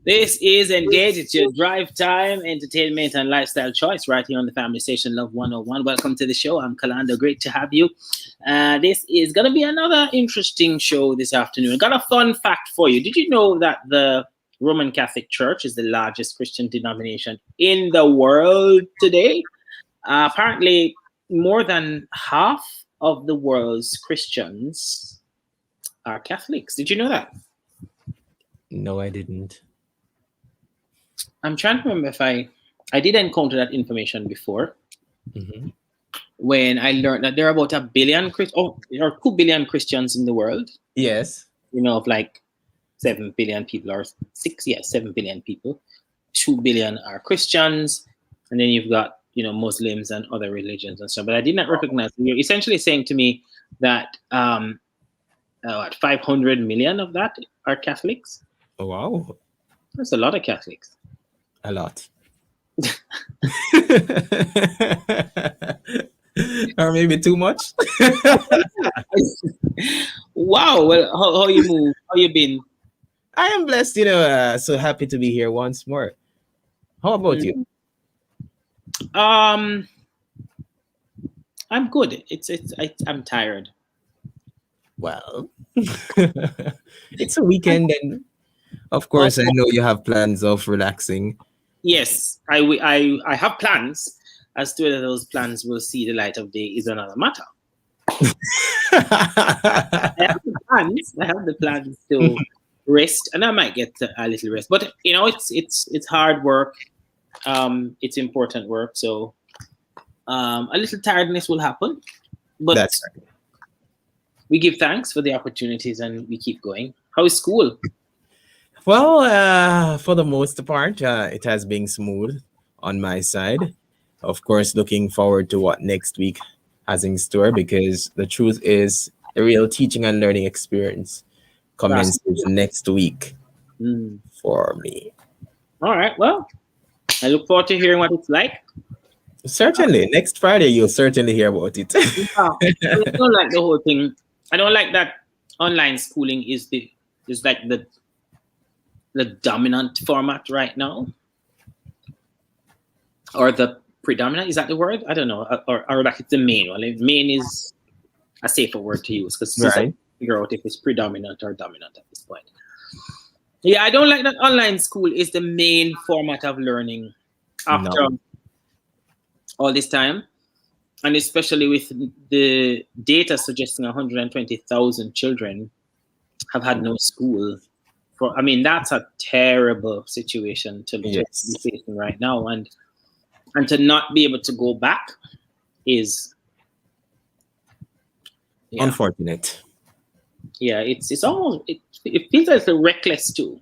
This is Engage. It's your drive time, entertainment, and lifestyle choice right here on the Family Station Love 101. Welcome to the show. I'm Kalando. Great to have you. This is going to be another interesting show this afternoon. I got a fun fact for you. Did you know that the Roman Catholic Church is the largest Christian denomination in the world today? Apparently, more than half of the world's Christians are Catholics. Did you know that? No, I didn't. I'm trying to remember if I did encounter that information before, when I learned that there are about 1 billion there are 2 billion Christians in the world. Yes. Of like 7 billion people or 7 billion people. 2 billion are Christians, and then you've got Muslims and other religions and stuff. But I did not recognize. You're essentially saying to me that 500 million of that are Catholics. Oh, wow. That's a lot of Catholics. A lot. Or maybe too much. Wow. Well, how you move? How you been? I am blessed, so happy to be here once more. How about you? I'm good. I'm tired. Well, it's a weekend, and of course, I know you have plans of relaxing. Yes, I have plans. As to whether those plans will see the light of day is another matter. I have the plans to rest, and I might get a little rest. But it's hard work. It's important work, so a little tiredness will happen. But that's right. We give thanks for the opportunities, and we keep going. How is school? Well, for the most part, it has been smooth on my side. Of course, looking forward to what next week has in store, because the truth is a real teaching and learning experience commences next week for me. All right. Well, I look forward to hearing what it's like. Certainly. Next Friday, you'll certainly hear about it. I don't like the whole thing. I don't like that online schooling is like the dominant format right now, or the predominant. Is that the word? I don't know. Or like it's the main one. Main is a safer word to use, because I figure out if it's predominant or dominant at this point. Yeah, I don't like that online school is the main format of learning after all this time. And especially with the data suggesting 120,000 children have had no school. That's a terrible situation to be facing right now. And to not be able to go back is unfortunate. Yeah, it's almost, it feels like reckless too.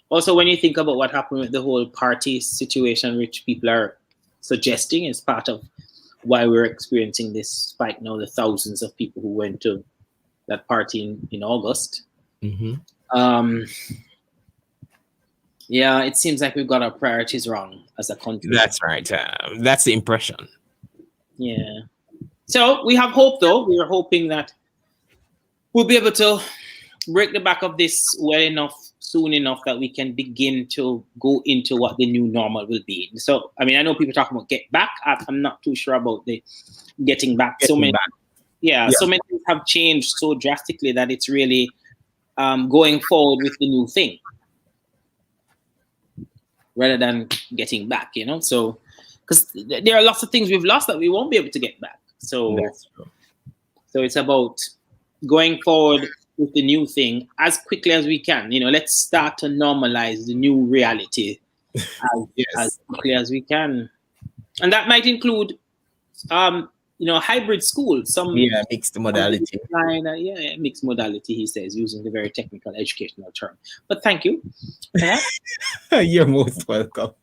Also, when you think about what happened with the whole party situation, which people are suggesting is part of why we're experiencing this spike now, the thousands of people who went to that party in August. Yeah, it seems like we've got our priorities wrong as a country. That's right. That's the impression. Yeah. So we have hope, though. We are hoping that we'll be able to break the back of this well enough, soon enough, that we can begin to go into what the new normal will be. So, I know people talk about get back. I'm not too sure about the getting back. So many things have changed so drastically that it's really going forward with the new thing rather than getting back, So, because there are lots of things we've lost that we won't be able to get back. So, it's about going forward with the new thing as quickly as we can. Let's start to normalize the new reality as quickly as we can, and that might include, hybrid school. Mixed modality. Mixed modality. He says, using the very technical educational term. But thank you. You're most welcome.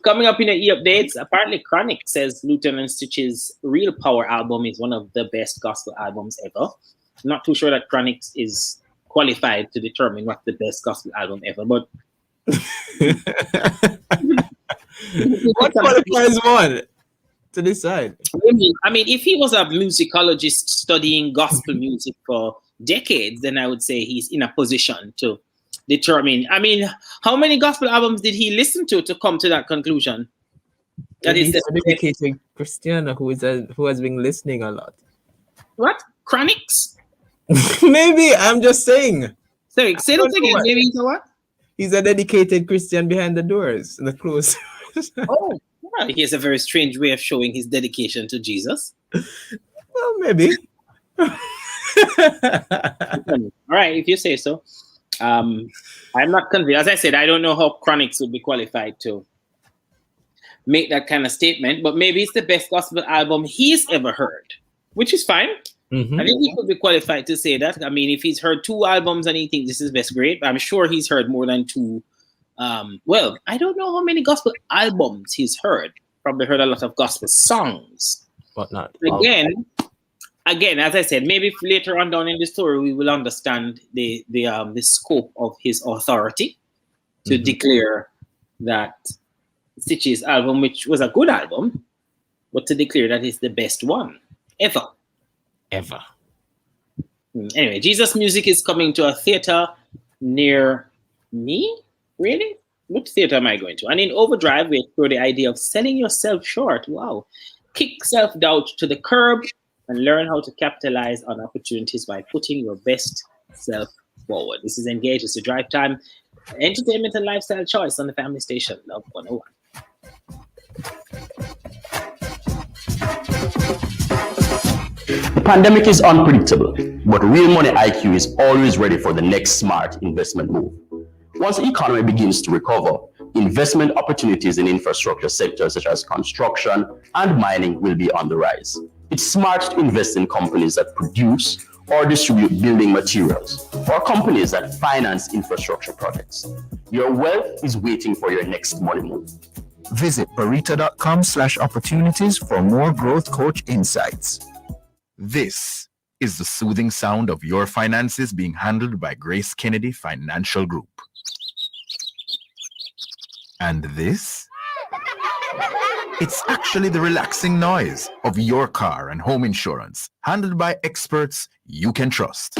Coming up in the e-updates, apparently Chronic says Lieutenant Stitch's Real Power album is one of the best gospel albums ever. I'm not too sure that Chronic is qualified to determine what's the best gospel album ever, but what qualifies one? to decide. I mean, if he was a musicologist studying gospel music for decades, then I would say he's in a position to determine. I mean, how many gospel albums did he listen to come to that conclusion? That is He's the a dedicated Christian who has been listening a lot. what? Chronics? Maybe I'm just saying. Sorry, say that again. Maybe he's a what? He's a dedicated Christian behind the doors, the closed. Oh, yeah. He has a very strange way of showing his dedication to Jesus. Well, maybe. All right, if you say so. I'm not convinced. As I said, I don't know how Chronics would be qualified to make that kind of statement, but maybe it's the best gospel album he's ever heard, which is fine. Mm-hmm. I think he could be qualified to say that. I mean, if he's heard 2 albums and he thinks this is best, great. But I'm sure he's heard more than 2. Well, I don't know how many gospel albums he's heard. Probably heard a lot of gospel songs. But not Again, as I said, maybe if later on down in the story we will understand the scope of his authority to declare that Stitch's album, which was a good album, but to declare that it's the best one ever. Anyway, Jesus Music is coming to a theater near me. Really? What theater am I going to? And in Overdrive, we explore the idea of selling yourself short. Wow. Kick self-doubt to the curb and learn how to capitalize on opportunities by putting your best self forward. This is Engage. It's a drive time entertainment and lifestyle choice on the family station, Love 101. The pandemic is unpredictable, but Real Money IQ is always ready for the next smart investment move. Once the economy begins to recover, investment opportunities in infrastructure sectors such as construction and mining will be on the rise. It's smart to invest in companies that produce or distribute building materials, or companies that finance infrastructure projects. Your wealth is waiting for your next money move. Visit barita.com/opportunities for more growth coach insights. This is the soothing sound of your finances being handled by Grace Kennedy Financial Group. And this? It's actually the relaxing noise of your car and home insurance, handled by experts you can trust.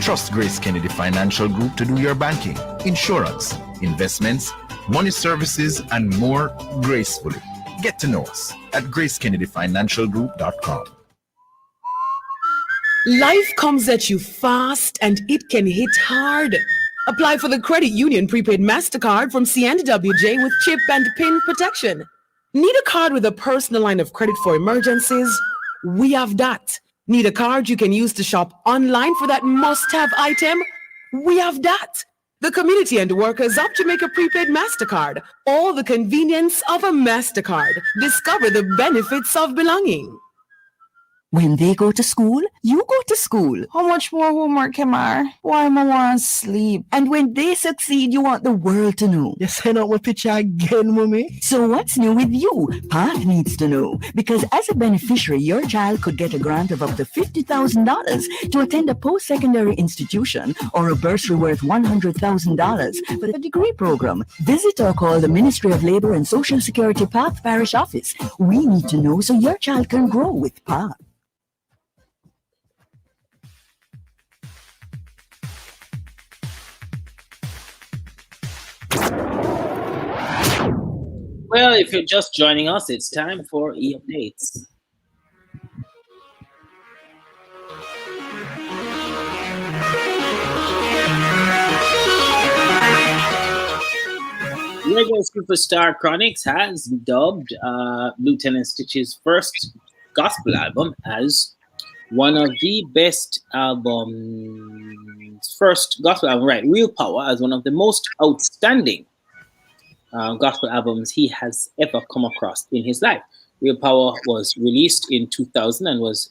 Trust Grace Kennedy Financial Group to do your banking, insurance, investments, money services, and more gracefully. Get to know us at gracekennedyfinancialgroup.com. Life comes at you fast and it can hit hard. Apply for the Credit Union Prepaid MasterCard from C&WJ with chip and PIN protection. Need a card with a personal line of credit for emergencies? We have that. Need a card you can use to shop online for that must-have item? We have that. The community and workers of Jamaica Prepaid MasterCard. All the convenience of a MasterCard. Discover the benefits of belonging. When they go to school, you go to school. How much more homework, Kamar? Why am I want to sleep? And when they succeed, you want the world to know. You send out my picture again, mommy. So what's new with you? Path needs to know. Because as a beneficiary, your child could get a grant of up to $50,000 to attend a post-secondary institution or a bursary worth $100,000 for a degree program. Visit or call the Ministry of Labor and Social Security Path Parish Office. We need to know so your child can grow with Path. Well, if you're just joining us, it's time for e-updates. Lego Superstar Chronics has dubbed Lieutenant Stitch's first gospel album as one of the best albums, first gospel album, right? Real Power as one of the most outstanding gospel albums he has ever come across in his life. Real Power was released in 2000 and was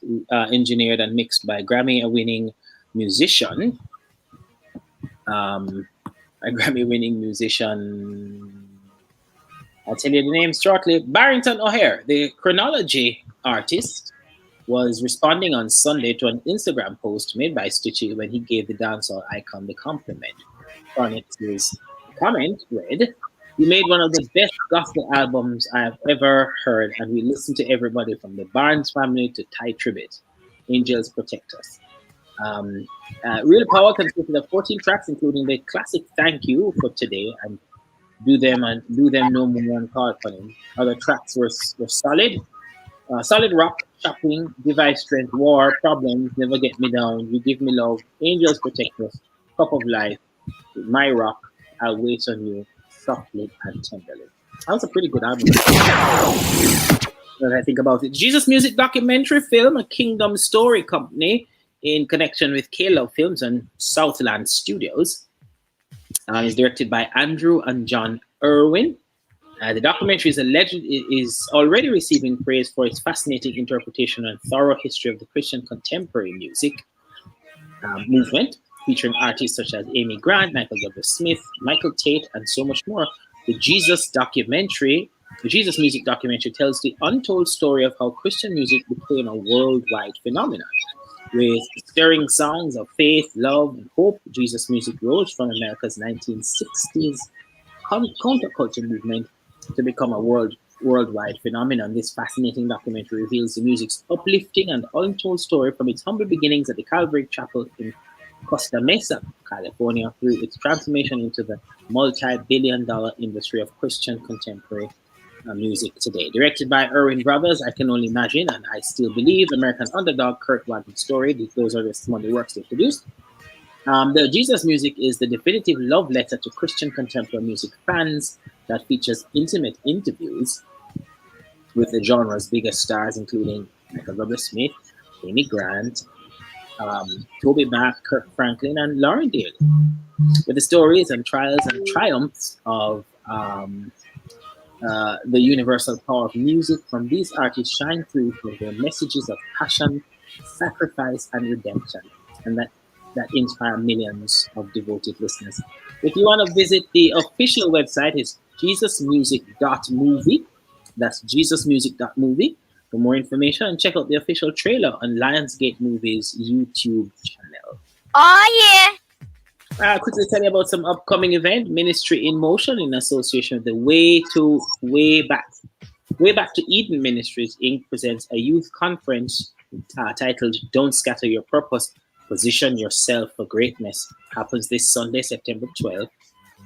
engineered and mixed by Grammy-winning musician. I'll tell you the name shortly. Barrington O'Hare, the Chronology artist, was responding on Sunday to an Instagram post made by Stitchy when he gave the dancehall icon the compliment. Chronic's comment read, You made one of the best gospel albums I have ever heard, and we listened to everybody from the Barnes family to Ty Tribbett. Angels Protect Us. Real Power consisted of 14 tracks, including the classic Thank You for Today and Do Them No More and Call for Them. Other tracks were solid. Solid Rock, Shopping, Device Strength, War, Problems, Never Get Me Down, You Give Me Love, Angels Protect Us, Cup of Life, My Rock, I'll Wait on You, Softly and Tenderly. That was a pretty good album. When I think about it, Jesus Music documentary film, a Kingdom Story company in connection with K-Love Films and Southland Studios. Is directed by Andrew and John Irwin. The documentary is already receiving praise for its fascinating interpretation and thorough history of the Christian contemporary music movement, featuring artists such as Amy Grant, Michael W. Smith, Michael Tate, and so much more. The Jesus Music documentary tells the untold story of how Christian music became a worldwide phenomenon. With stirring songs of faith, love, and hope, Jesus Music rose from America's 1960s counterculture movement to become a worldwide phenomenon. This fascinating documentary reveals the music's uplifting and untold story from its humble beginnings at the Calvary Chapel in Costa Mesa, California, through its transformation into the multi-billion-dollar industry of Christian contemporary music today. Directed by Irwin Brothers, I Can Only Imagine, and I Still Believe, American Underdog, Kurt Wagon's story. Those are some of the works they produced. The Jesus Music is the definitive love letter to Christian contemporary music fans that features intimate interviews with the genre's biggest stars, including Michael W. Smith, Amy Grant, Toby Mac, Kirk Franklin, and Lauren Daly, with the stories and trials and triumphs of the universal power of music from these artists shine through with their messages of passion, sacrifice, and redemption, and that inspire millions of devoted listeners. If you want to visit the official website, it's jesusmusic.movie. That's jesusmusic.movie for more information, and check out the official trailer on Lionsgate Movies YouTube channel. Oh yeah. Quickly tell you about some upcoming event. Ministry in Motion, in association with the Way Back to Eden Ministries Inc. presents a youth conference titled "Don't Scatter Your Purpose, Position Yourself for Greatness." Happens this Sunday, September 12th,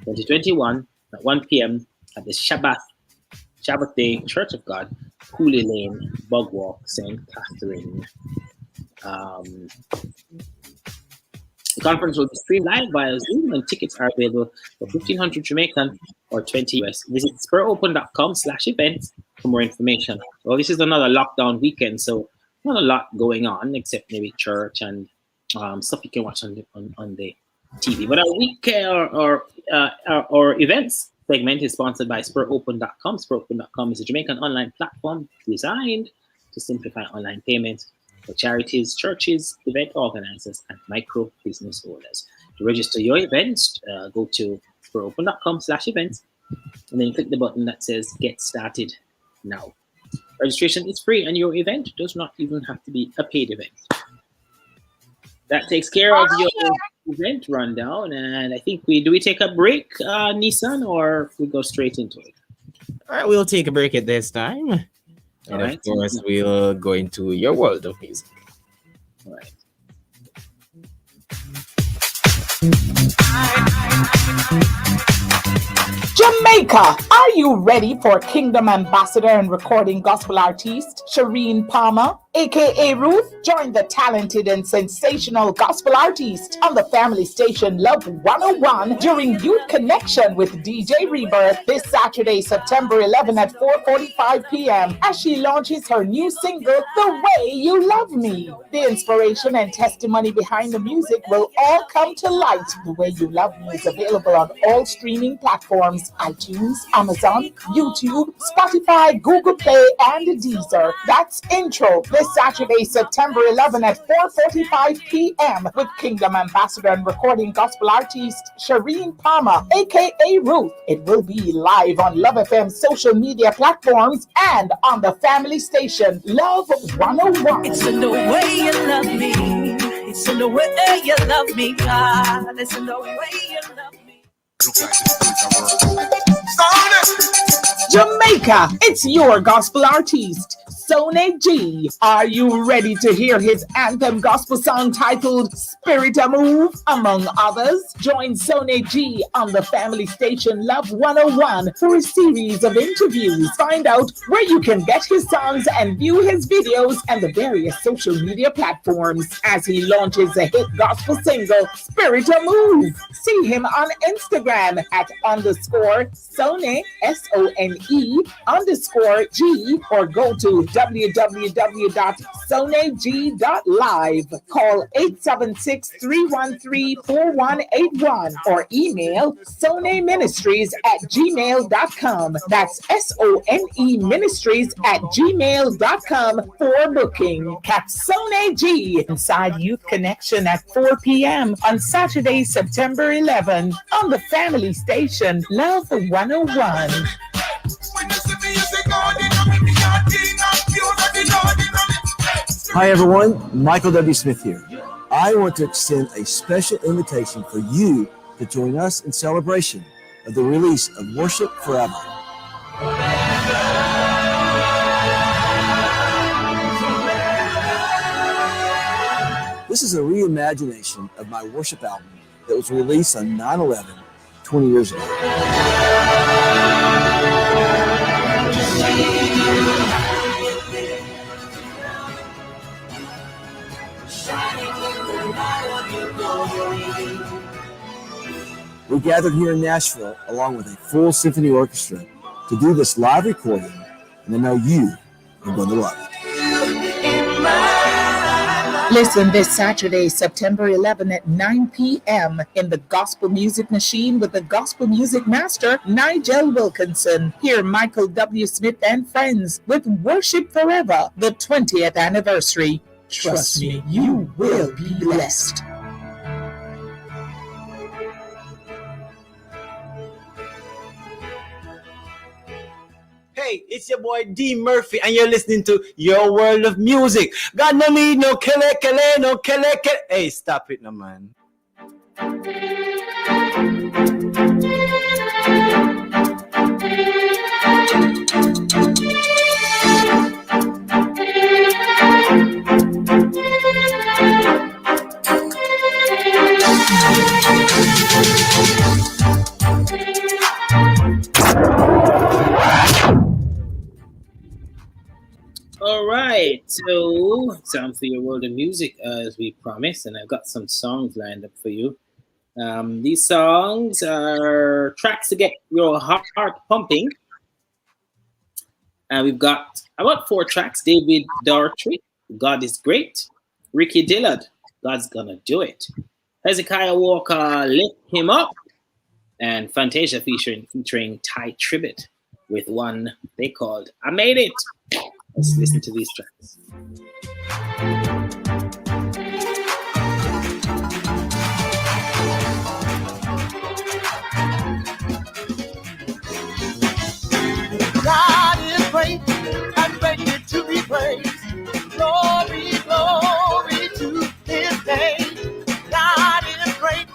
2021 at 1 p.m. at the Sabbath Day Church of God, Cooley Lane, Bugwalk, St. Catherine. The conference will be streamed live via Zoom, and tickets are available for $1,500 Jamaican or $20 US. Visit spiropen.com/events for more information. Well, this is another lockdown weekend, so not a lot going on except maybe church and stuff you can watch on the TV. But our week or events segment is sponsored by spiropen.com. Spiropen.com is a Jamaican online platform designed to simplify online payments for charities, churches, event organizers, and micro business owners. To register your events, go to spiropen.com/events, and then click the button that says Get Started Now. Registration is free, and your event does not even have to be a paid event. That takes care of your event rundown, and I think we take a break, Nissan, or we go straight into it? All right, we'll take a break at this time. And All right. of course, we'll go into your world of music. All right. Jamaica, are you ready for Kingdom Ambassador and recording gospel artist Shireen Palmer, aka Ruth? Join the talented and sensational gospel artist on the family station Love 101 during Youth Connection with DJ Rebirth this Saturday, September 11 at 4:45 p.m. as she launches her new single, The Way You Love Me. The inspiration and testimony behind the music will all come to light. The Way You Love Me is available on all streaming platforms: iTunes, Amazon, YouTube, Spotify, Google Play, and Deezer. That's intro this Saturday, September 11 at 4:45 p.m. with Kingdom Ambassador and recording gospel artist Shireen Palmer, aka Ruth. It will be live on Love FM social media platforms and on the family station Love 101. It's in the way you love me. It's in the way you love me, God. It's in the way you love me. Looks like this is our work. Jamaica, it's your gospel artist, Sone G. Are you ready to hear his anthem gospel song titled Spirit a Move, among others? Join Sone G on the family station Love 101 for a series of interviews. Find out where you can get his songs and view his videos and the various social media platforms as he launches a hit gospel single, Spirit a Move. See him on Instagram at _Sone, SONE_G, or go to www.soneg.live. Call 876-313-4181 or email soneministries@gmail.com. That's SONE ministries@gmail.com for booking. Catch Sone G inside Youth Connection at 4 p.m. on Saturday, September 11 on the family station Love 101. Hi everyone, Michael W. Smith here. I want to extend a special invitation for you to join us in celebration of the release of Worship Forever. This is a reimagination of my worship album that was released on 9/11 20 years ago. We gathered here in Nashville along with a full symphony orchestra to do this live recording, and I know you are going to love it. Listen this Saturday, September 11 at 9 p.m. in the Gospel Music Machine with the Gospel Music Master, Nigel Wilkinson. Hear Michael W. Smith and friends with Worship Forever, the 20th anniversary. Trust me, you will be blessed. Hey, it's your boy D Murphy, and you're listening to Your World of Music. God no need no kele. Hey, stop it, no man. All right, so time for your world of music, as we promised, and I've got some songs lined up for you. These songs are tracks to get your heart pumping. And we've got about 4 tracks. David Daughtry, God is Great. Ricky Dillard, God's Gonna Do It. Hezekiah Walker, Lift Him Up. And Fantasia featuring Ty Tribbett with one they called I Made It. Let's listen to these tracks. God is great and greatly to be praised. Glory, glory to his name. God is great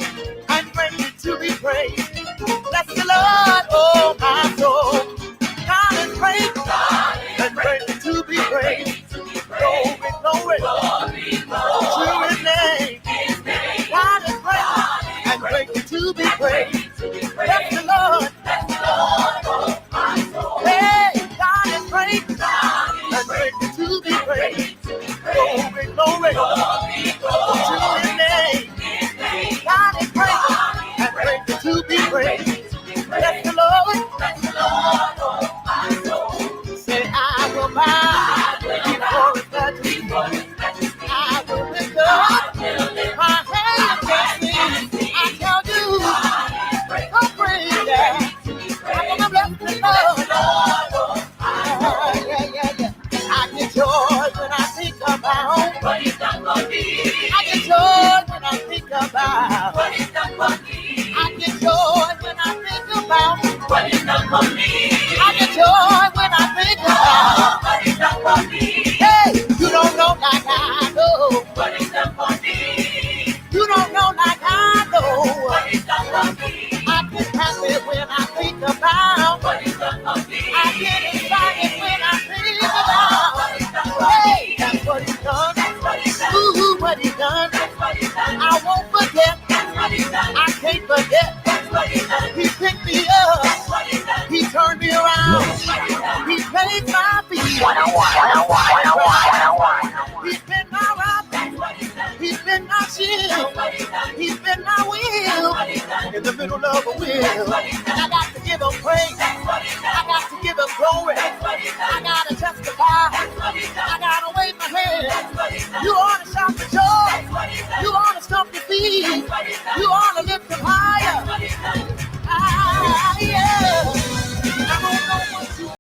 and greatly to be praised. Bless the Lord, oh my soul. God is great and greatly to be praised. Glory, glory to his name. God is great and greatly to be praised. Bless the Lord, oh my soul. Hey, God is great and greatly to be praised. Glory, glory to his name. God is great and greatly to be praised. Bless the Lord, oh my soul. Say, I will bow before his majesty. I will lift up my hands and sing. I tell you, oh praise that. I'm gonna bless the Lord. Yeah. I get joy when I think about what he's done for me. I get joy when I think about what he's done for me. I get joy when I think about what he's done for me. I get joy when I think about what he's done for me. Hey, you don't know like I know what he's done for me. You don't know like I know what he's done for me. I get happy when I think about what he's done Ooh, what he done. I won't forget. I can't forget. He picked me up. He turned me around. He placed my feet. He's been my rock. He's been my shield. He's been my wheel in the middle of a wheel. I got to give him praise. I got to give him glory. I got to testify. I got to wave my hand. You ought to shout for joy. You ought to stomp your feet. You ought to lift him higher. Yeah. I don't know what you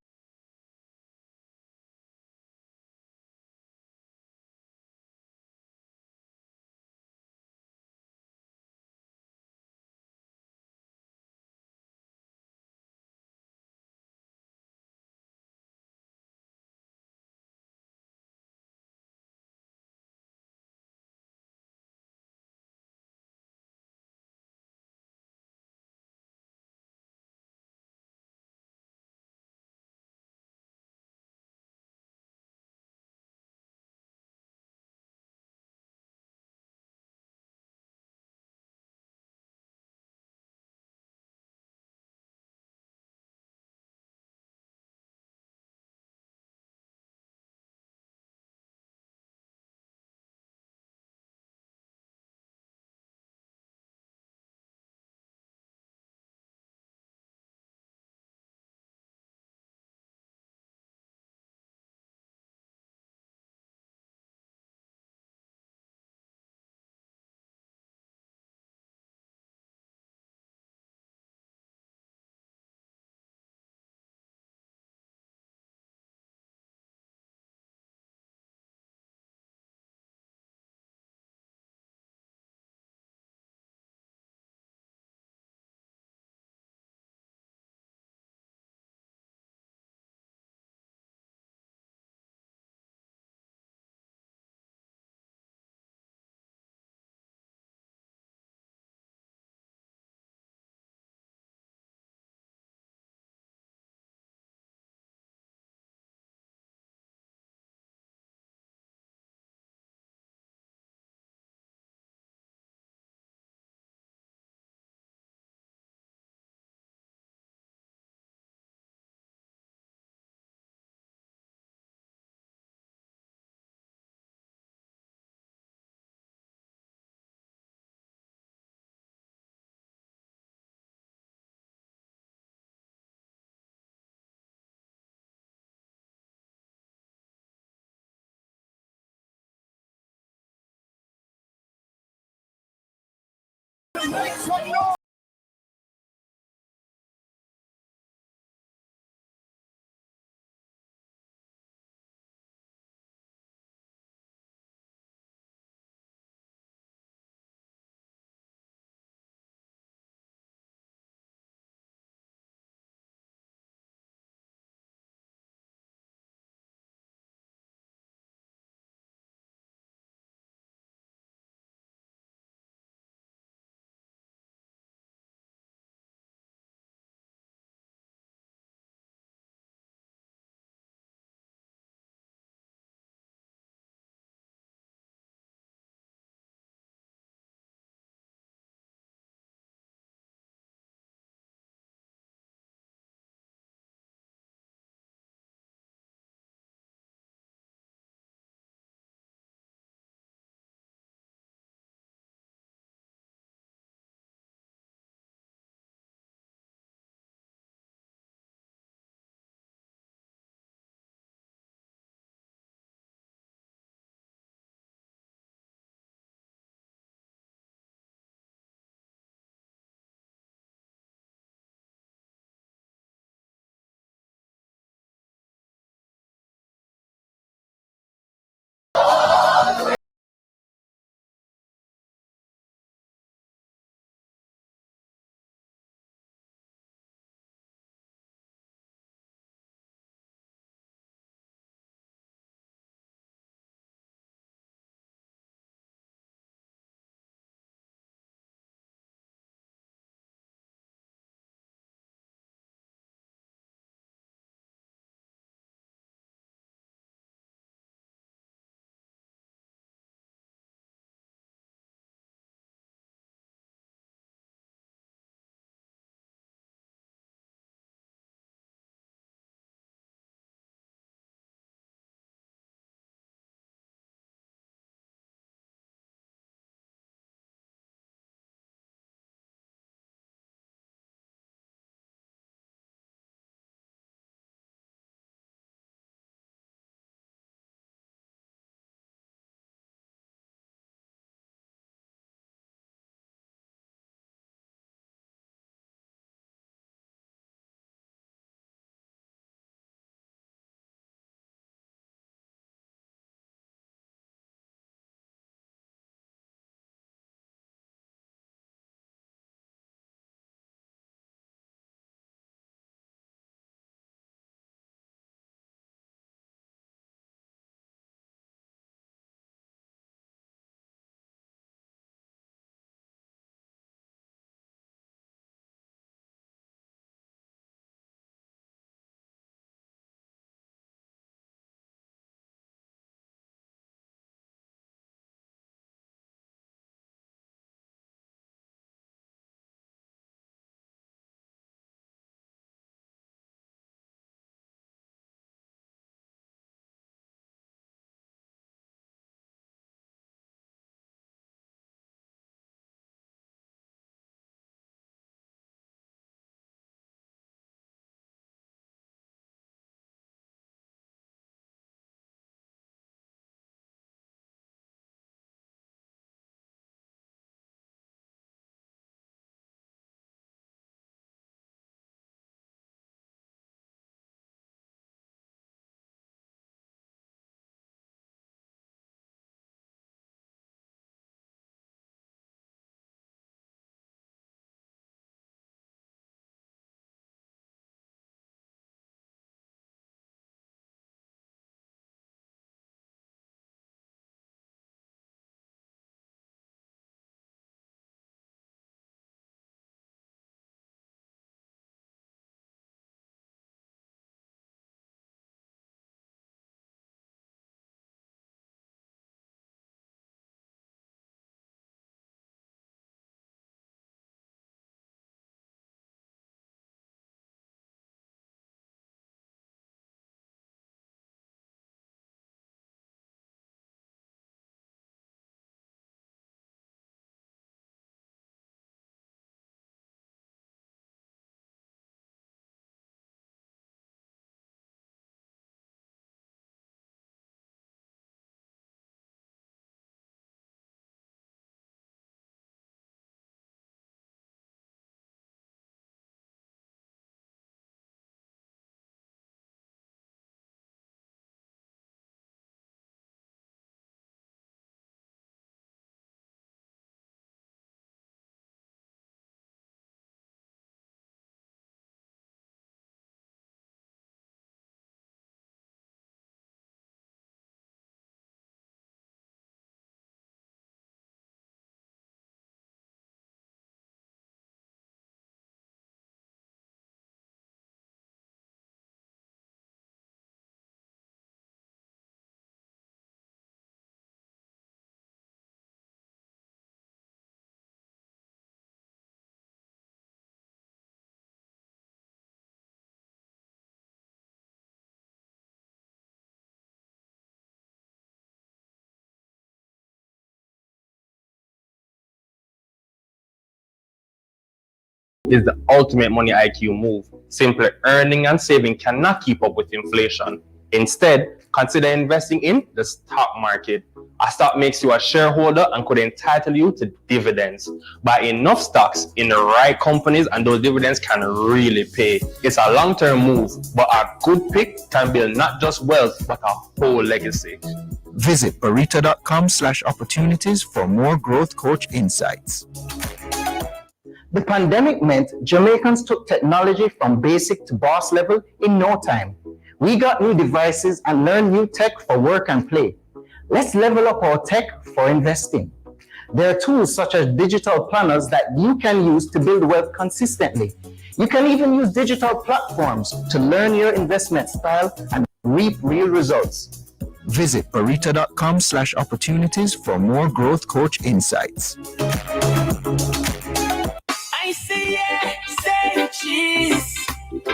is the ultimate money IQ move. Simply earning and saving cannot keep up with inflation. Instead, consider investing in the stock market. A stock makes you a shareholder and could entitle you to dividends. Buy enough stocks in the right companies and those dividends can really pay. It's a long-term move, but a good pick can build not just wealth, but a whole legacy. Visit barita.com/opportunities for more growth coach insights. The pandemic meant Jamaicans took technology from basic to boss level in no time. We got new devices and learned new tech for work and play. Let's level up our tech for investing. There are tools such as digital planners that you can use to build wealth consistently. You can even use digital platforms to learn your investment style and reap real results. Visit barita.com/opportunities for more growth coach insights. I say yeah, say cheese.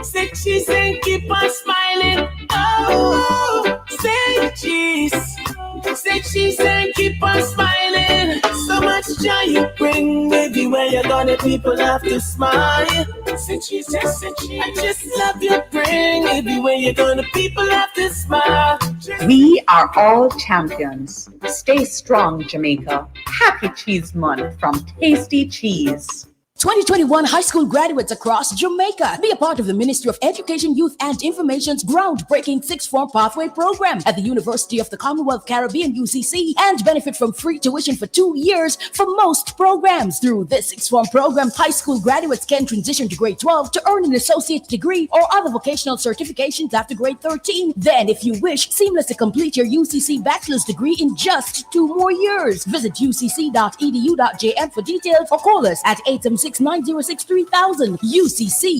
Say cheese and keep on smiling. Oh, say cheese. Say cheese and keep on smiling. So much joy you bring, baby. Where you're gonna, people have to smile. Say cheese, yes, say cheese. I just love you bring, baby. Where you're gonna, people have to smile. We are all champions. Stay strong, Jamaica. Happy Cheese Month from Tasty Cheese. 2021 high school graduates across Jamaica. Be a part of the Ministry of Education, Youth and Information's groundbreaking sixth form pathway program at the University of the Commonwealth Caribbean UCC and benefit from free tuition for 2 years for most programs. Through this sixth form program, high school graduates can transition to grade 12 to earn an associate degree or other vocational certifications after grade 13. Then, if you wish, seamlessly complete your UCC bachelor's degree in just 2 more years. Visit ucc.edu.jm for details or call us at 876-906-3000. UCC.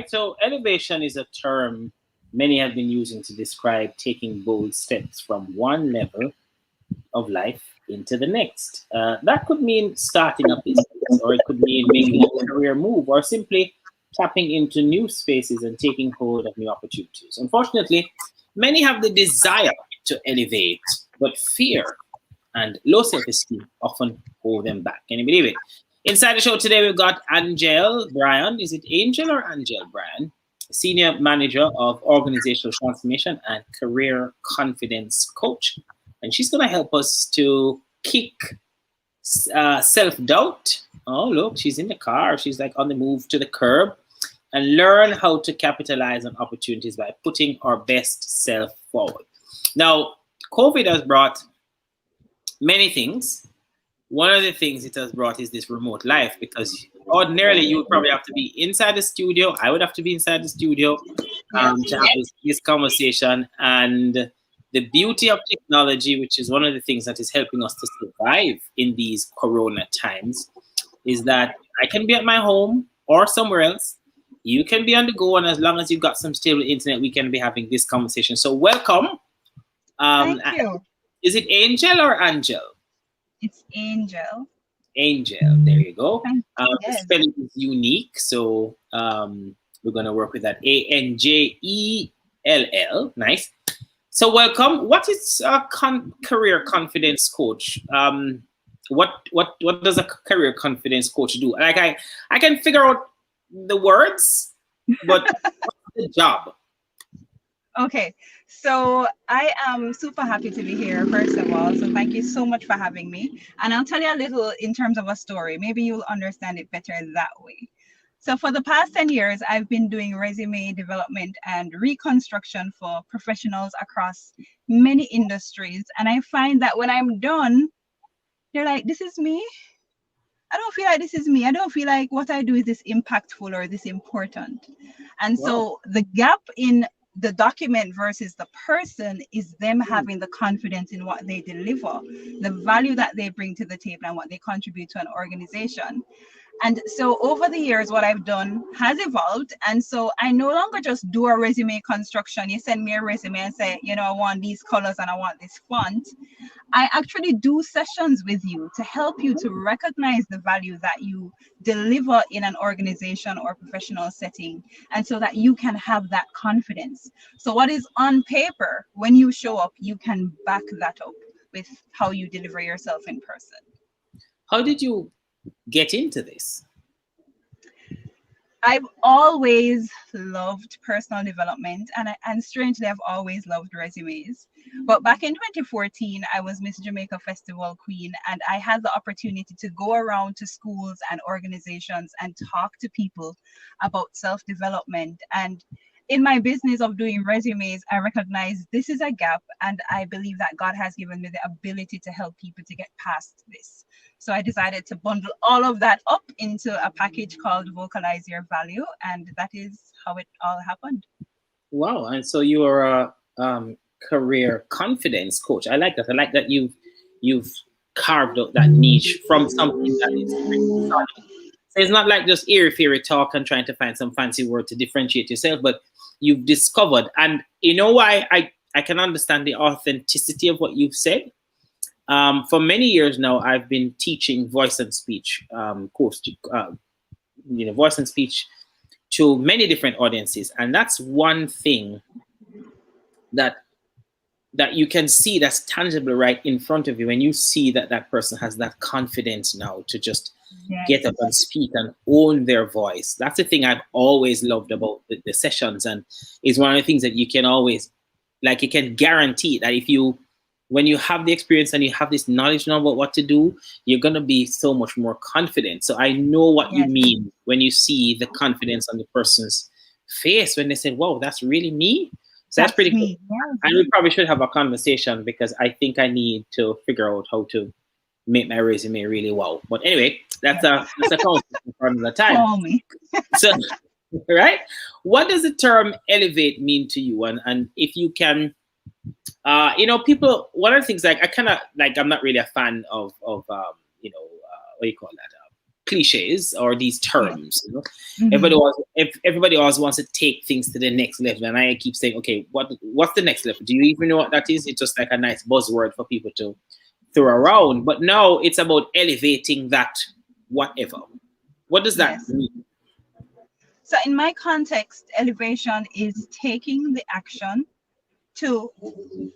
So elevation is a term many have been using to describe taking bold steps from one level of life into the next. That could mean starting a business, or it could mean making a career move, or simply tapping into new spaces and taking hold of new opportunities. Unfortunately, many have the desire to elevate, but fear and low self-esteem often hold them back. Can you believe it? Inside the show today, we've got Angel Bryan. Is it Angel or Angel Bryan? Senior Manager of Organizational Transformation and Career Confidence Coach. And she's going to help us to kick self-doubt. Oh, look, she's in the car. She's like on the move to the curb. And learn how to capitalize on opportunities by putting our best self forward. Now, COVID has brought many things. One of the things it has brought is this remote life, because ordinarily you would probably have to be inside the studio. I would have to be inside the studio to have this conversation. And the beauty of technology, which is one of the things that is helping us to survive in these corona times, is that I can be at my home or somewhere else. You can be on the go, and as long as you've got some stable internet, we can be having this conversation. So welcome. Thank you. Is it Angel or Angel? It's Angel. Angel, there you go. The Yes. spelling is unique, so we're going to work with that. Angell. Nice. So welcome. What is a career confidence coach? What does a career confidence coach do? Like I can figure out the words, but what's the job? Okay, so I am super happy to be here, first of all. So thank you so much for having me. And I'll tell you a little in terms of a story. Maybe you'll understand it better that way. So for the past 10 years, I've been doing resume development and reconstruction for professionals across many industries. And I find that when I'm done, they're like, this is me. I don't feel like this is me. I don't feel like what I do is this impactful or this important. And so the gap in the document versus the person is them having the confidence in what they deliver, the value that they bring to the table, and what they contribute to an organization. And so over the years, what I've done has evolved. And so I no longer just do a resume construction. You send me a resume and say, you know, I want these colors and I want this font. I actually do sessions with you to help you to recognize the value that you deliver in an organization or professional setting, and so that you can have that confidence. So what is on paper, when you show up, you can back that up with how you deliver yourself in person. How did you get into this? I've always loved personal development, and strangely, I've always loved resumes. But back in 2014, I was Miss Jamaica Festival Queen, and I had the opportunity to go around to schools and organizations and talk to people about self-development. And in my business of doing resumes, I recognize this is a gap, and I believe that God has given me the ability to help people to get past this. So I decided to bundle all of that up into a package called Vocalize Your Value, and that is how it all happened. Wow. And so you are a career confidence coach. I like that. I like that you've carved out that niche from something that is pretty solid. So it's not like just airy-fairy talk and trying to find some fancy word to differentiate yourself, but you've discovered. And you know why I can understand the authenticity of what you've said. For many years now, I've been teaching voice and speech course, voice and speech to many different audiences, and that's one thing that you can see that's tangible right in front of you when you see that that person has that confidence now to just get up and speak and own their voice. That's the thing I've always loved about the sessions, and is one of the things that you can always, like, you can guarantee that when you have the experience and you have this knowledge now about what to do, you're going to be so much more confident. So I know what you mean when you see the confidence on the person's face when they say, wow, that's really me. So that's pretty cool. And we probably should have a conversation, because I think I need to figure out how to make my resume really wow. But anyway, that's a conversation for another time. Call me. So, right? What does the term elevate mean to you? And if you can, people, one of the things, like, I kind of, like, I'm not really a fan of what do you call that? Cliches or these terms. You know? Mm-hmm. Everybody always wants to take things to the next level, and I keep saying, okay, what's the next level? Do you even know what that is? It's just like a nice buzzword for people to throw around. But now it's about elevating that whatever. What does that mean? So in my context, elevation is taking the action to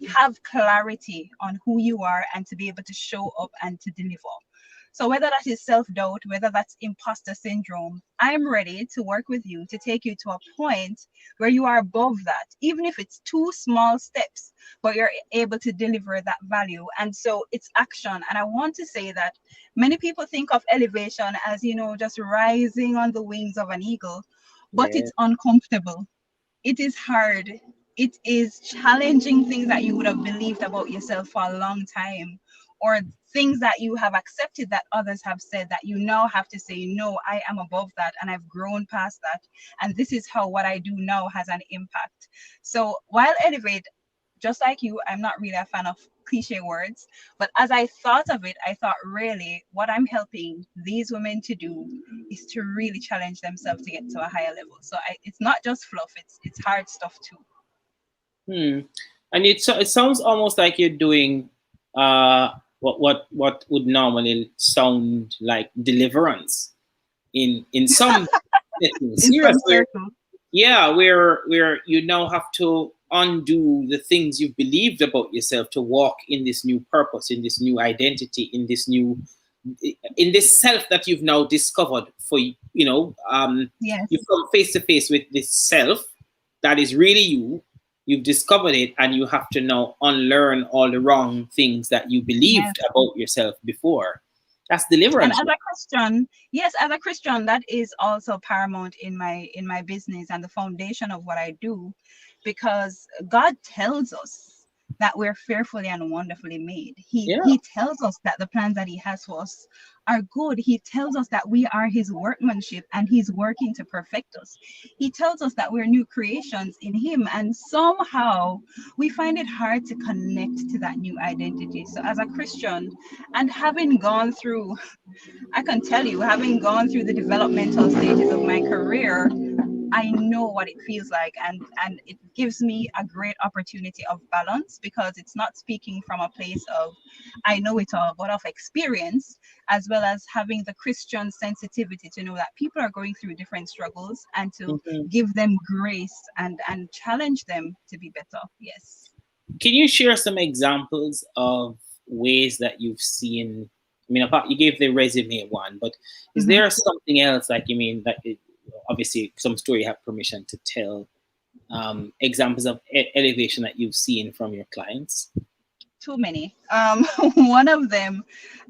have clarity on who you are and to be able to show up and to deliver. So whether that is self-doubt, whether that's imposter syndrome, I'm ready to work with you to take you to a point where you are above that, even if it's 2 small steps, but you're able to deliver that value. And so it's action. And I want to say that many people think of elevation as, just rising on the wings of an eagle, but it's uncomfortable. It is hard. It is challenging things that you would have believed about yourself for a long time, or things that you have accepted that others have said that you now have to say, no, I am above that and I've grown past that. And this is how what I do now has an impact. So while elevate, just like you, I'm not really a fan of cliche words, but as I thought of it, I thought really what I'm helping these women to do is to really challenge themselves to get to a higher level. So it's not just fluff, it's hard stuff too. And it sounds almost like you're doing what would normally sound like deliverance in some seriously. Where you now have to undo the things you've believed about yourself to walk in this new purpose, in this new identity, in this self that you've now discovered for you've come face to face with this self that is really you. You've discovered it, and you have to now unlearn all the wrong things that you believed about yourself before. That's deliverance. And as a Christian, that is also paramount in my business and the foundation of what I do, because God tells us that we're fearfully and wonderfully made. He Yeah. he tells us that the plans that he has for us are good. He tells us that we are his workmanship and he's working to perfect us. He tells us that we're new creations in him, and somehow we find it hard to connect to that new identity. So as a Christian, and having gone through, I can tell you, having gone through the developmental stages of my career, I know what it feels like, and it gives me a great opportunity of balance, because it's not speaking from a place of I know it all, but of experience, as well as having the Christian sensitivity to know that people are going through different struggles, and to give them grace and challenge them to be better. Yes. Can you share some examples of ways that you've seen? I mean, apart, you gave the resume one, but is there something else, like, you mean, that obviously some story you have permission to tell, examples of elevation that you've seen from your clients? Too many. One of them,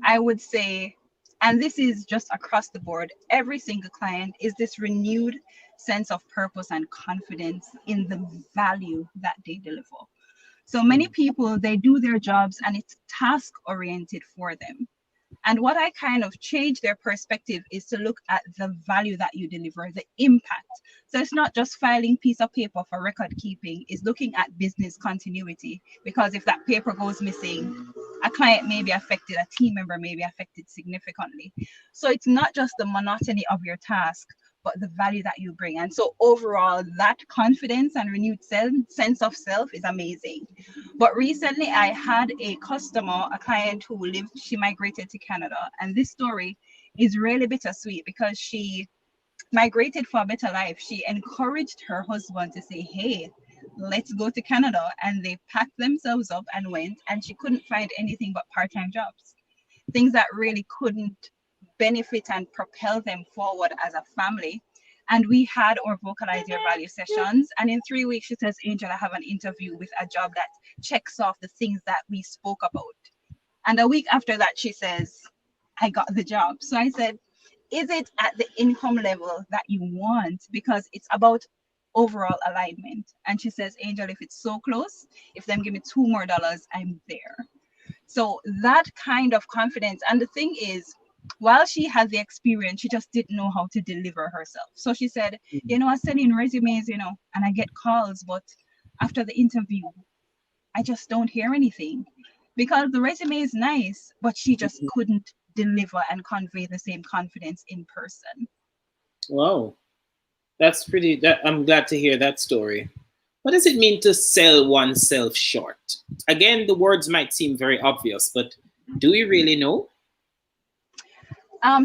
I would say, and this is just across the board, every single client is this renewed sense of purpose and confidence in the value that they deliver. So many people, they do their jobs and it's task oriented for them. And what I kind of change their perspective is to look at the value that you deliver, the impact. So it's not just filing piece of paper for record keeping, it's looking at business continuity. Because if that paper goes missing, a client may be affected, a team member may be affected significantly. So it's not just the monotony of your task, but the value that you bring. And so overall, that confidence and renewed sense of self is amazing. But recently I had a customer, a client who lived, she migrated to Canada. And this story is really bittersweet, because she migrated for a better life. She encouraged her husband to say, hey, let's go to Canada. And they packed themselves up and went, and she couldn't find anything but part-time jobs, things that really couldn't benefit and propel them forward as a family. And we had our vocalize your value sessions, and in 3 weeks she says, Angel, I have an interview with a job that checks off the things that we spoke about. And a week after that she says, I got the job. So I said, is it at the income level that you want? Because it's about overall alignment. And she says, Angel, if it's so close, if them give me $2 more, I'm there. So that kind of confidence. And the thing is, while she had the experience, she just didn't know how to deliver herself. So she said, I send in resumes, and I get calls, but after the interview, I just don't hear anything, because the resume is nice, but she just couldn't deliver and convey the same confidence in person. Wow. That's pretty, I'm glad to hear that story. What does it mean to sell oneself short? Again, the words might seem very obvious, but do we really know?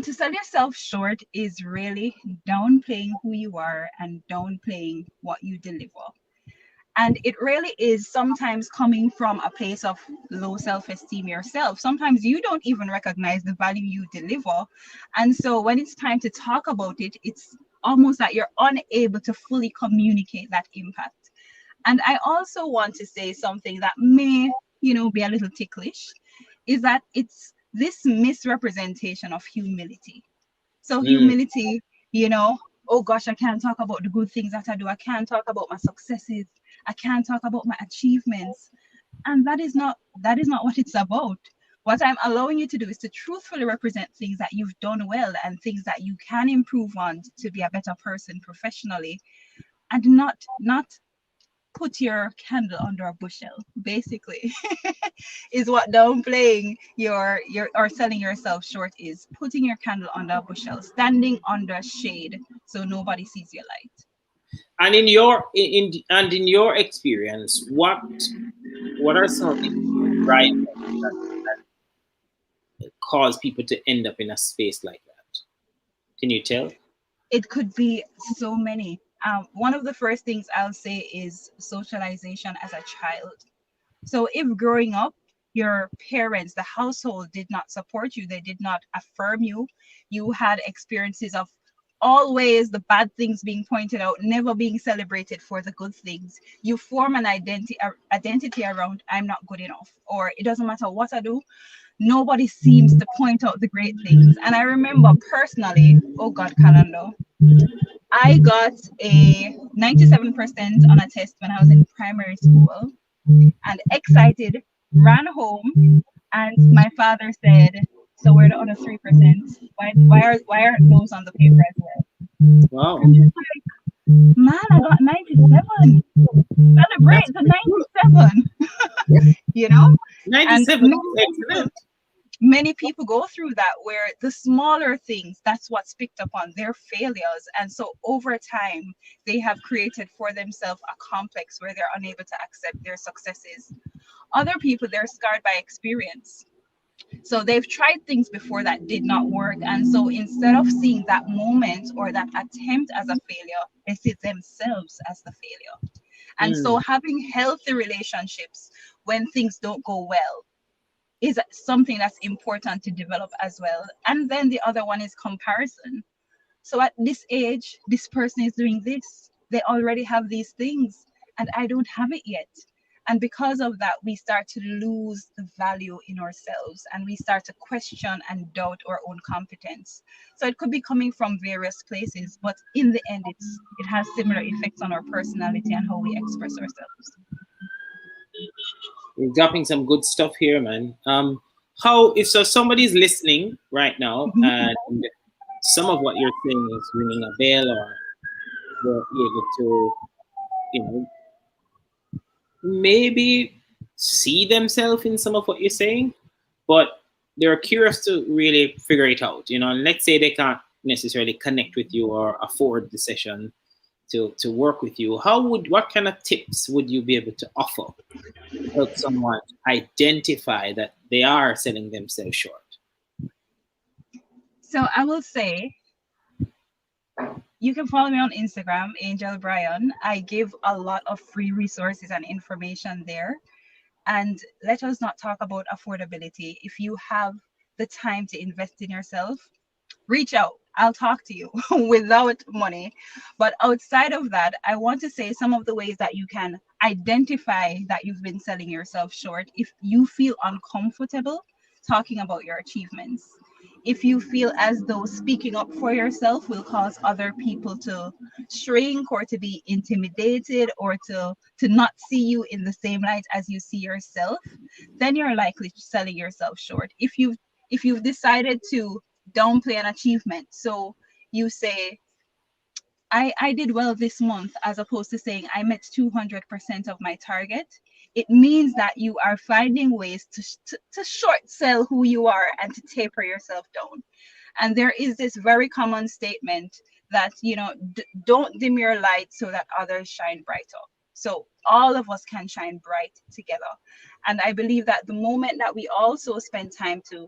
To sell yourself short is really downplaying who you are and downplaying what you deliver. And it really is sometimes coming from a place of low self-esteem yourself. Sometimes you don't even recognize the value you deliver. And so when it's time to talk about it, it's almost like you're unable to fully communicate that impact. And I also want to say something that may, be a little ticklish, is that it's this misrepresentation of humility. So humility, oh gosh, I can't talk about the good things that I do. I can't talk about my successes. I can't talk about my achievements. And that is not what it's about. What I'm allowing you to do is to truthfully represent things that you've done well and things that you can improve on to be a better person professionally, and not put your candle under a bushel, basically, is what downplaying your or selling yourself short is. Putting your candle under a bushel, standing under shade so nobody sees your light. And in your experience, what are some of the right that cause people to end up in a space like that? Can you tell? It could be so many. One of the first things I'll say is socialization as a child. So if growing up, your parents, the household did not support you, they did not affirm you, you had experiences of always the bad things being pointed out, never being celebrated for the good things, you form an identity around I'm not good enough, or it doesn't matter what I do, nobody seems to point out the great things. And I remember personally, oh God, Kalando, I got a 97% on a test when I was in primary school. and excited, ran home, and my father said, "So we're the other 3%. Why aren't those on the paper as well?" Wow. I'm just like, man, I got 97. Celebrate the 97. You know? And 97 is excellent. many people go through that, where the smaller things, that's what's picked up on their failures. And so over time, they have created for themselves a complex where they're unable to accept their successes. Other people, they're scarred by experience. So they've tried things before that did not work. And so instead of seeing that moment or that attempt as a failure, they see themselves as the failure. And so having healthy relationships when things don't go well is something that's important to develop as well. And then the other one is comparison. So at this age, this person is doing this. They already have these things, and I don't have it yet. And because of that, we start to lose the value in ourselves, and we start to question and doubt our own competence. So it could be coming from various places, but in the end, it has similar effects on our personality and how we express ourselves. You're dropping some good stuff here, man. How if so somebody's listening right now and some of what you're saying is ringing a bell, or they're able to, you know, maybe see themselves in some of what you're saying, but they're curious to really figure it out, you know, and let's say they can't necessarily connect with you or afford the session to work with you. What kind of tips would you be able to offer to help someone identify that they are selling themselves short? So I will say, you can follow me on Instagram, Angel Brian. I give a lot of free resources and information there. And let us not talk about affordability. If you have the time to invest in yourself, reach out. I'll talk to you without money. But outside of that, I want to say some of the ways that you can identify that you've been selling yourself short. If you feel uncomfortable talking about your achievements, if you feel as though speaking up for yourself will cause other people to shrink or to be intimidated or to not see you in the same light as you see yourself, then you're likely selling yourself short. If you've decided to downplay an achievement, so you say, I did well this month, as opposed to saying I met 200% of my target, it means that you are finding ways to short sell who you are and to taper yourself down. And there is this very common statement that, you know, don't dim your light so that others shine brighter. So all of us can shine bright together. And I believe that the moment that we also spend time to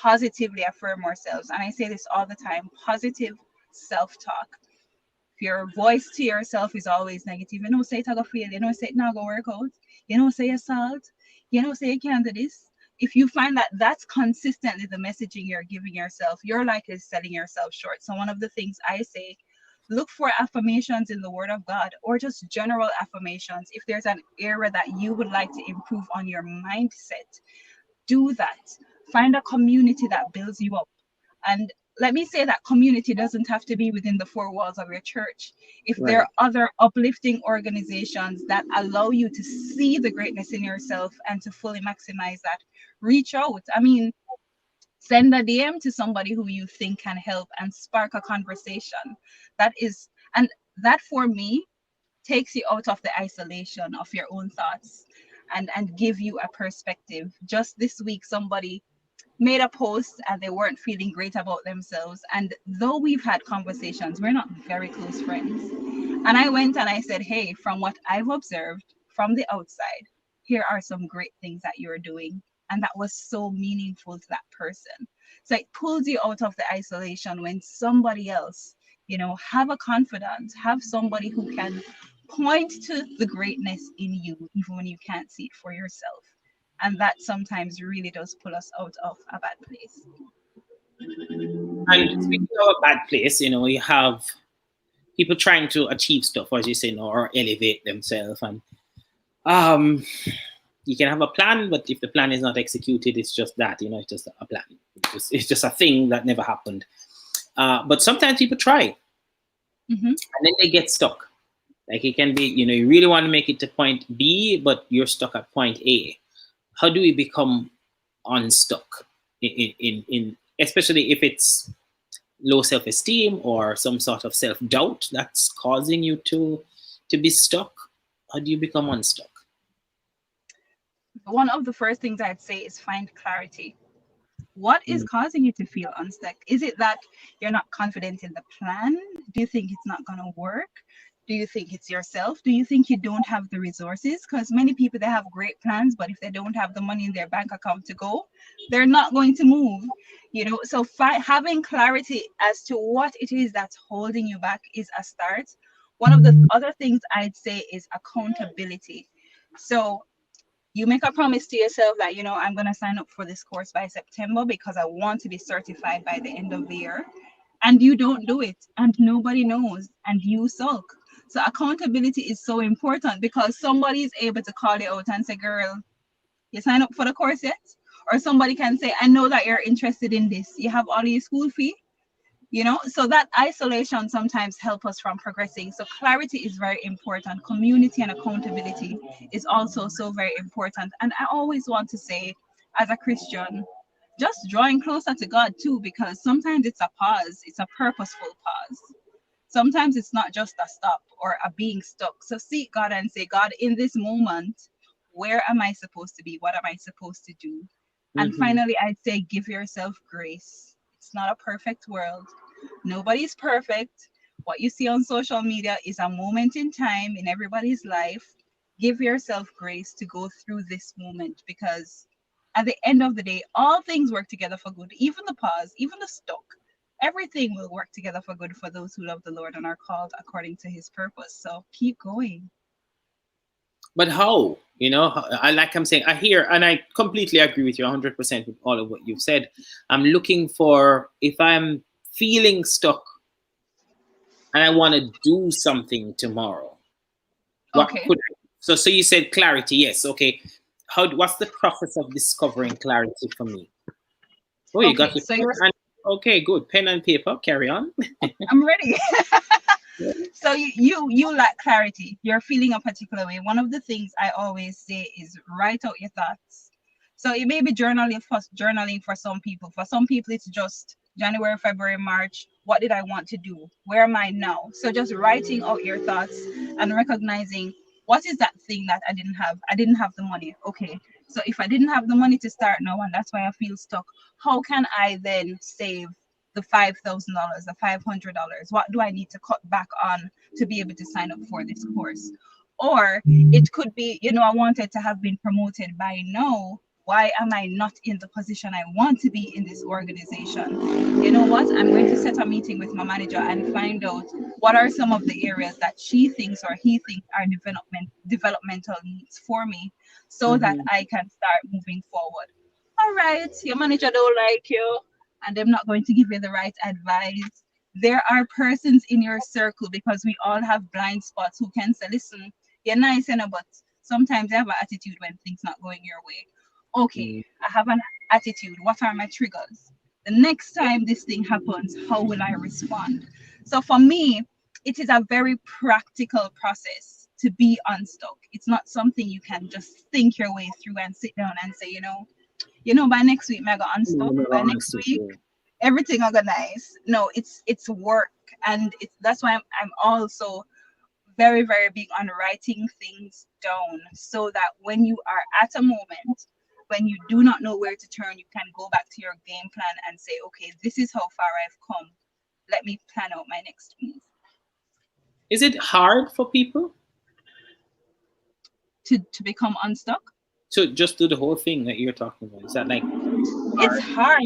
positively affirm ourselves, and I say this all the time, positive self-talk. If your voice to yourself is always negative, you know, say it's gonna fail, you know, say it's not gonna work out, you know, say you're salt, you know, say you can't do this. If you find that that's consistently the messaging you're giving yourself, you're likely selling yourself short. So one of the things I say, look for affirmations in the Word of God, or just general affirmations. If there's an area that you would like to improve on your mindset, do that. Find a community that builds you up. And let me say that community doesn't have to be within the four walls of your church. If there are other uplifting organizations that allow you to see the greatness in yourself and to fully maximize that, reach out. I mean, send a DM to somebody who you think can help and spark a conversation. And that for me takes you out of the isolation of your own thoughts and give you a perspective. Just this week, somebody made a post and they weren't feeling great about themselves. And though we've had conversations, we're not very close friends. And I went and I said, hey, from what I've observed from the outside, here are some great things that you're doing. And that was so meaningful to that person. So it pulls you out of the isolation when somebody else, you know, have a confidant, have somebody who can point to the greatness in you, even when you can't see it for yourself. And that sometimes really does pull us out of a bad place. And speaking of a bad place, you know, you have people trying to achieve stuff, as you say, you know, or elevate themselves. And you can have a plan, but if the plan is not executed, it's just that, you know, it's just a plan. It's just a thing that never happened. But sometimes people try, and then they get stuck. Like it can be, you really want to make it to point B, but you're stuck at point A. How do we become unstuck in especially if it's low self-esteem or some sort of self-doubt that's causing you to be stuck? How do you become unstuck? One of the first things I'd say is find clarity. What is causing you to feel unstuck? Is it that you're not confident in the plan? Do you think it's not going to work? Do you think it's yourself? Do you think you don't have the resources? Because many people, they have great plans, but if they don't have the money in their bank account to go, they're not going to move. So having clarity as to what it is that's holding you back is a start. One of the other things I'd say is accountability. So you make a promise to yourself that, I'm going to sign up for this course by September because I want to be certified by the end of the year. And you don't do it and nobody knows and you sulk. So accountability is so important because somebody is able to call you out and say, girl, you sign up for the course yet? Or somebody can say, I know that you're interested in this. You have all your school fee? So that isolation sometimes help us from progressing. So clarity is very important. Community and accountability is also so very important. And I always want to say, as a Christian, just drawing closer to God too, because sometimes it's a pause, it's a purposeful pause. Sometimes it's not just a stop or a being stuck. So seek God and say, God, in this moment, where am I supposed to be? What am I supposed to do? And finally, I'd say, give yourself grace. It's not a perfect world. Nobody's perfect. What you see on social media is a moment in time in everybody's life. Give yourself grace to go through this moment, because at the end of the day, all things work together for good. Even the pause, even the stuck, everything will work together for good for those who love the Lord and are called according to his purpose. So keep going. But how? I'm saying, I hear, and I completely agree with you 100% with all of what you've said. I'm looking for, if I'm feeling stuck and I want to do something tomorrow, what could I? So you said clarity, yes. Okay, what's the process of discovering clarity for me? Oh, you got your okay, good. Pen and paper. Carry on. I'm ready. So you lack clarity. You're feeling a particular way. One of the things I always say is write out your thoughts. So it may be journaling for some people. For some people, it's just January, February, March. What did I want to do? Where am I now? So just writing out your thoughts and recognizing, what is that thing that I didn't have? I didn't have the money. Okay. So if I didn't have the money to start now, and that's why I feel stuck, how can I then save the $5,000, the $500? What do I need to cut back on to be able to sign up for this course? Or it could be, I wanted to have been promoted by now. Why am I not in the position I want to be in this organization? You know what? I'm going to set a meeting with my manager and find out what are some of the areas that she thinks or he thinks are developmental needs for me, so that I can start moving forward. All right, your manager don't like you and they're not going to give you the right advice. There are persons in your circle, because we all have blind spots, who can say, listen, you're nice, but sometimes you have an attitude when things not going your way. Okay, I have an attitude. What are my triggers? The next time this thing happens, how will I respond? So for me, it is a very practical process to be unstuck. It's not something you can just think your way through and sit down and say, by next week, I got unstuck. By next week, everything will go nice. No, it's work, and that's why I'm also very, very big on writing things down, so that when you are at a moment when you do not know where to turn, you can go back to your game plan and say, okay, this is how far I've come. Let me plan out my next move. Is it hard for people to become unstuck? To just do the whole thing that you're talking about? Is that like it's hard?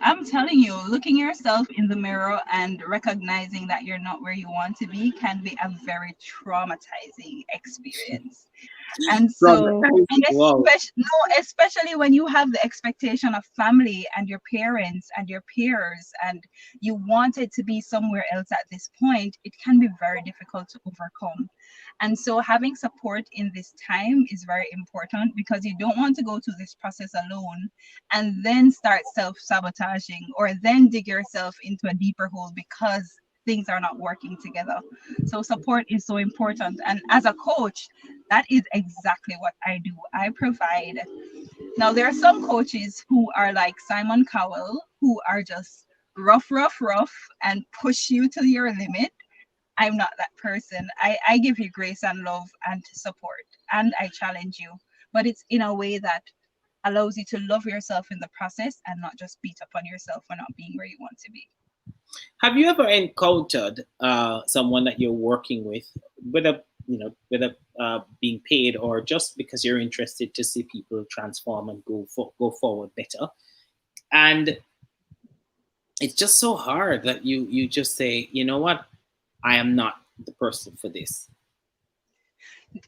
I'm telling you, looking yourself in the mirror and recognizing that you're not where you want to be can be a very traumatizing experience. And so, especially when you have the expectation of family and your parents and your peers, and you want it to be somewhere else at this point, it can be very difficult to overcome. And so having support in this time is very important, because you don't want to go through this process alone and then start self-sabotaging, or then dig yourself into a deeper hole because things are not working together. So support is so important. And as a coach, that is exactly what I do. I provide. Now, there are some coaches who are like Simon Cowell, who are just rough, and push you to your limit. I'm not that person. I give you grace and love and support, and I challenge you, but it's in a way that allows you to love yourself in the process and not just beat up on yourself for not being where you want to be. Have you ever encountered someone that you're working with, whether being paid or just because you're interested to see people transform and go forward better, and it's just so hard that you just say, you know what, I am not the person for this?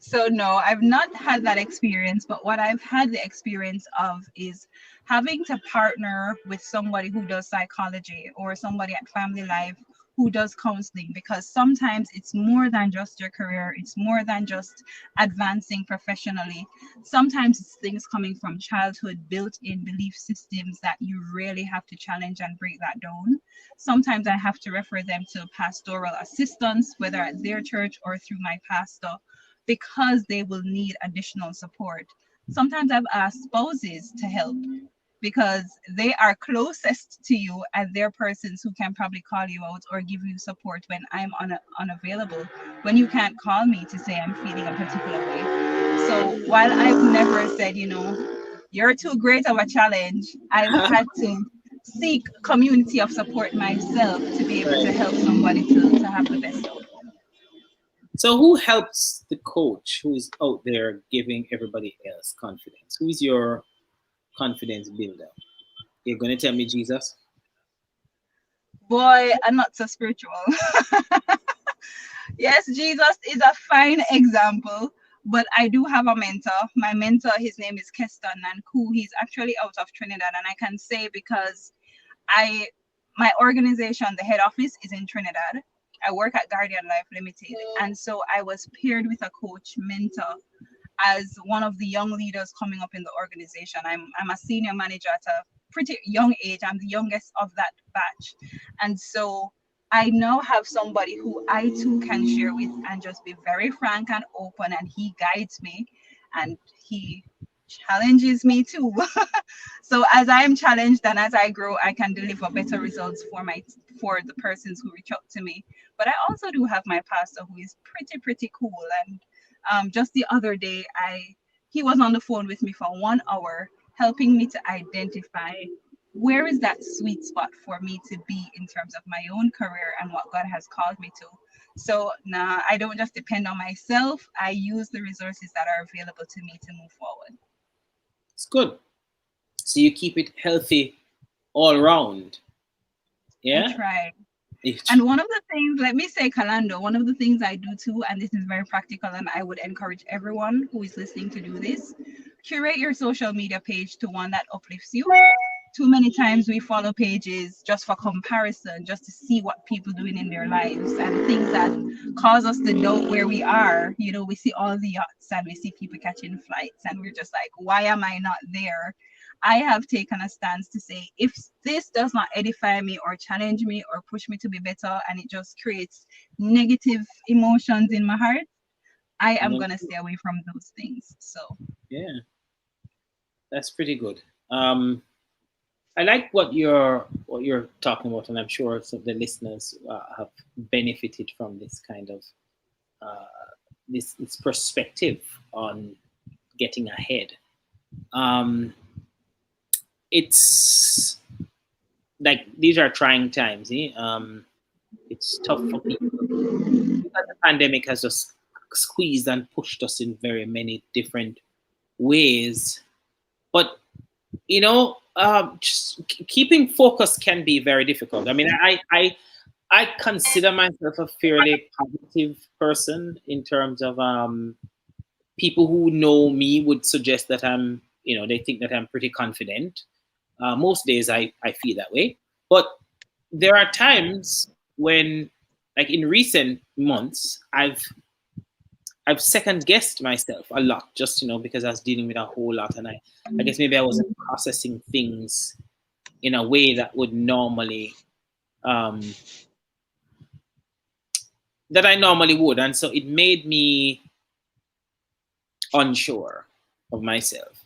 So no, I've not had that experience, but what I've had the experience of is having to partner with somebody who does psychology or somebody at Family Life who does counseling, because sometimes it's more than just your career, it's more than just advancing professionally. Sometimes it's things coming from childhood, built-in belief systems that you really have to challenge and break that down. Sometimes I have to refer them to pastoral assistants, whether at their church or through my pastor, because they will need additional support. Sometimes I've asked spouses to help because they are closest to you and they're persons who can probably call you out or give you support when I'm unavailable, when you can't call me to say I'm feeling a particular way. So while I've never said, you're too great of a challenge, I've had to seek community of support myself to be able to help somebody to have the best outcome. So who helps the coach who is out there giving everybody else confidence? Who is your confidence builder? You're going to tell me Jesus? Boy, I'm not so spiritual. Yes, Jesus is a fine example, but I do have a mentor. My mentor, his name is Keston Nanku. He's actually out of Trinidad, and I can say because my organization, the head office, is in Trinidad. I work at Guardian Life Limited, and so I was paired with a coach mentor as one of the young leaders coming up in the organization. I'm a senior manager at a pretty young age. I'm the youngest of that batch, and so I now have somebody who I too can share with and just be very frank and open, and he guides me and he challenges me too. So as I am challenged and as I grow, I can deliver better results for the persons who reach out to me. But I also do have my pastor who is pretty cool. And just the other day, he was on the phone with me for 1 hour, helping me to identify where is that sweet spot for me to be in terms of my own career and what God has called me to. So now I don't just depend on myself. I use the resources that are available to me to move forward. It's good. So you keep it healthy all around. Yeah. I try. And one of the things, let me say, Kalando, one of the things I do too, and this is very practical, and I would encourage everyone who is listening to do this, curate your social media page to one that uplifts you. Too many times we follow pages just for comparison, just to see what people are doing in their lives and things that cause us to doubt where we are. We see all the yachts and we see people catching flights and we're just like, why am I not there? I have taken a stance to say, if this does not edify me or challenge me or push me to be better, and it just creates negative emotions in my heart, I am going to stay away from those things. So yeah, that's pretty good. I like what you're talking about, and I'm sure some of the listeners have benefited from this kind of this perspective on getting ahead. It's like these are trying times. It's tough for people because the pandemic has just squeezed and pushed us in very many different ways. But just keeping focus can be very difficult. I mean, I consider myself a fairly positive person in terms of people who know me would suggest that I'm, they think that I'm pretty confident. Most days I feel that way. But there are times when, like in recent months, I've second guessed myself a lot, just because I was dealing with a whole lot, and I guess maybe I wasn't processing things in a way that would normally that I normally would, and so it made me unsure of myself,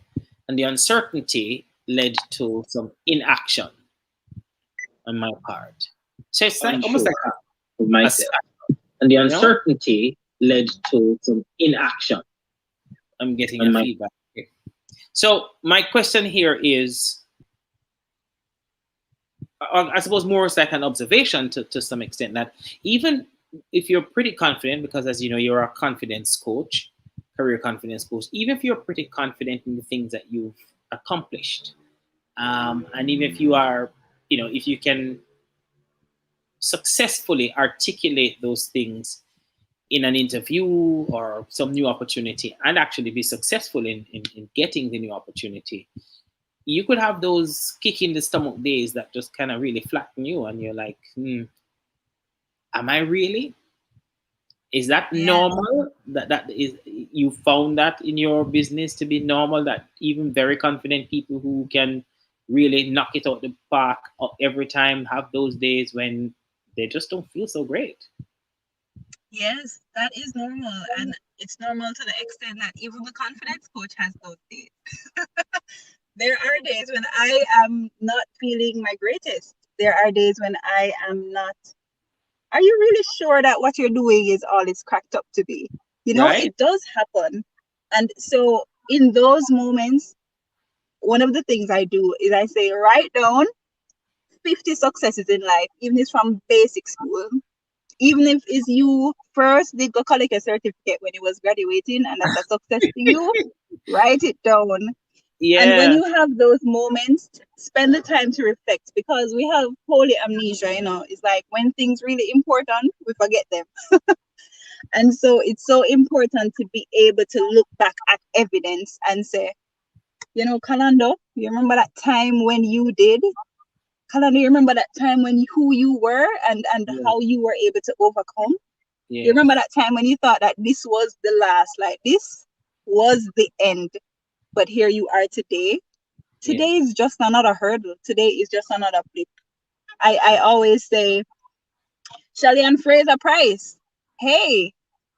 and the uncertainty led to some inaction on my part. So it's like almost like of myself. And the uncertainty led to some inaction. I'm getting a feedback here. So my question here is, I suppose more is like an observation to some extent, that even if you're pretty confident, because as you know, you're a confidence coach, career confidence coach, even if you're pretty confident in the things that you've accomplished, and even if you are, if you can successfully articulate those things in an interview or some new opportunity and actually be successful in getting the new opportunity, you could have those kick in the stomach days that just kind of really flatten you, and you're like, am I really? Is that normal? That is, you found that in your business to be normal, that even very confident people who can really knock it out the park every time have those days when they just don't feel so great? Yes, that is normal, and it's normal to the extent that even the confidence coach has those days. There are days when I am not feeling my greatest. There are days when I am not. Are you really sure that what you're doing is all it's cracked up to be? Right. It does happen. And so in those moments, one of the things I do is I say, write down 50 successes in life, even if it's from basic school. Even if it's you first did go collect a certificate when you was graduating, and that's a success to you, write it down. Yeah. And when you have those moments, spend the time to reflect, because we have holy amnesia, it's like when things really important, we forget them. And so it's so important to be able to look back at evidence and say, Kalando, you remember that time when you did? Kalando, you remember that time when who you were and how you were able to overcome? Yeah. You remember that time when you thought that this was the last, like this was the end, but here you are today. Today is just another hurdle. Today is just another blip. I always say, Shelly Ann Fraser Price, hey,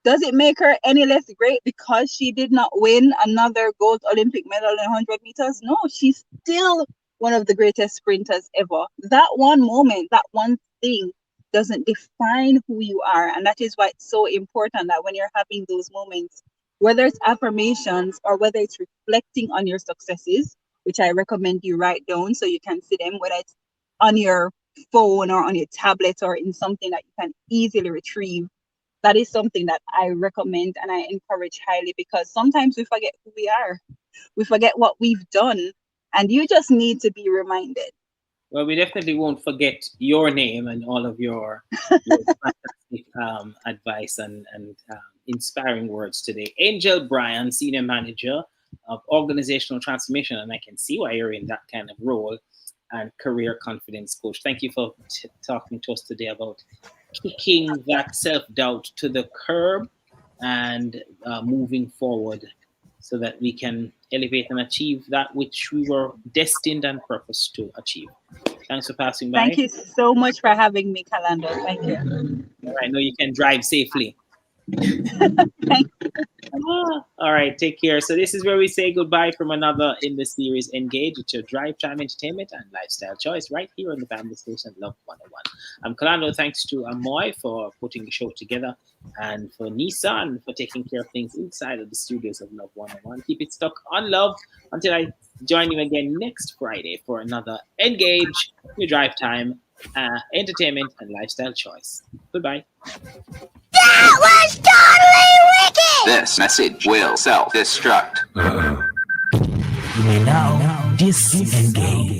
does it make her any less great because she did not win another gold Olympic medal in 100 meters? No, she's still one of the greatest sprinters ever. That one moment, that one thing doesn't define who you are. And that is why it's so important that when you're having those moments, whether it's affirmations or whether it's reflecting on your successes, which I recommend you write down so you can see them, whether it's on your phone or on your tablet or in something that you can easily retrieve. That is something that I recommend and I encourage highly, because sometimes we forget who we are. We forget what we've done, and you just need to be reminded. Well, we definitely won't forget your name and all of your fantastic advice and inspiring words today. Angel Bryan, Senior Manager of Organizational Transformation, and I can see why you're in that kind of role, and Career Confidence Coach. Thank you for talking to us today about kicking that self-doubt to the curb and moving forward so that we can elevate and achieve that which we were destined and purposed to achieve. Thanks for passing by. Thank you so much for having me, Kalando. Thank you. I know you can drive safely. Thank you. All right, take care. So this is where we say goodbye from another in the series Engage. It's your drive time entertainment and lifestyle choice right here on the family station Love 101. I'm Kalando. Thanks to Amoy for putting the show together, and for Nissan for taking care of things inside of the studios of Love 101. Keep it stuck on love until I join you again next Friday for another Engage, your drive time, entertainment and lifestyle choice. Goodbye. That was totally wicked! This message will self-destruct. You may now disengage.